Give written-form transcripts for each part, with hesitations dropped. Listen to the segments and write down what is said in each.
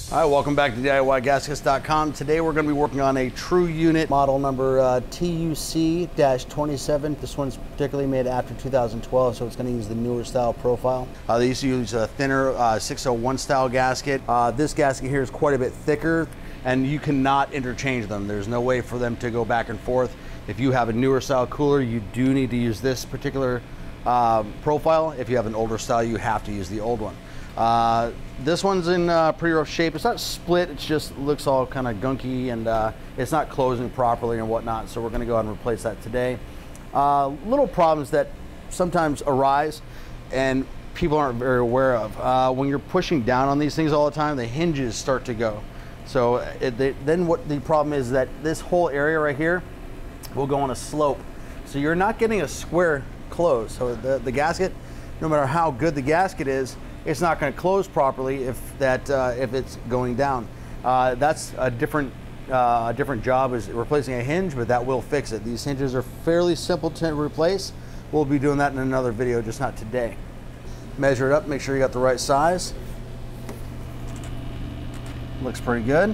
All right, welcome back to DIYGaskets.com. Today we're going to be working on a true unit model number TUC-27. This one's particularly made after 2012, so it's going to use the newer style profile. They used to use a thinner 601 style gasket. This gasket here is quite a bit thicker, and you cannot interchange them. There's no way for them to go back and forth. If you have a newer style cooler, you do need to use this particular profile. If you have an older style, you have to use the old one. This one's in pretty rough shape. It's not split, it just looks all kind of gunky, and it's not closing properly and whatnot, so we're going to go ahead and replace that today. Little problems that sometimes arise and people aren't very aware of. When you're pushing down on these things all the time, the hinges start to go. So then what the problem is that this whole area right here will go on a slope. So you're not getting a square close. So the gasket, no matter how good the gasket is, it's not going to close properly if it's going down. That's a different job, is replacing a hinge, but that will fix it. These hinges are fairly simple to replace. We'll be doing that in another video, just not today. Measure it up, make sure you got the right size. Looks pretty good.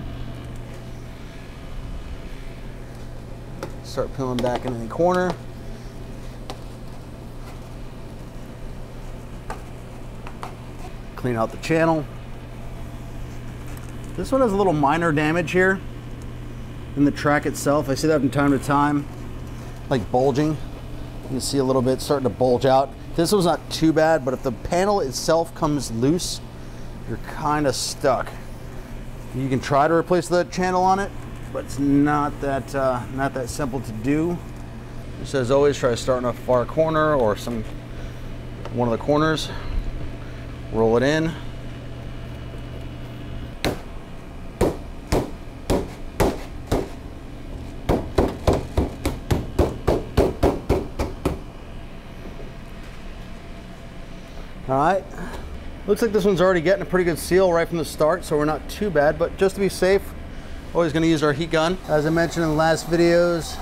Start peeling back into the corner. Clean out the channel. This one has a little minor damage here in the track itself. I see that from time to time, like bulging. You can see a little bit starting to bulge out. This one's not too bad, but if the panel itself comes loose, you're kind of stuck. You can try to replace the channel on it, but it's not that simple to do. Just as always, try to start in a far corner or one of the corners. Roll it in. All right, looks like this one's already getting a pretty good seal right from the start, so we're not too bad, but just to be safe, always gonna use our heat gun. As I mentioned in the last videos,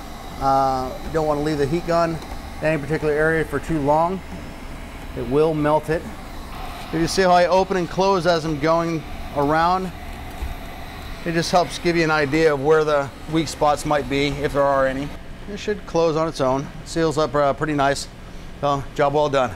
you don't wanna leave the heat gun in any particular area for too long. It will melt it. You see how I open and close as I'm going around? It just helps give you an idea of where the weak spots might be, if there are any. It should close on its own. It seals up pretty nice. So, job well done.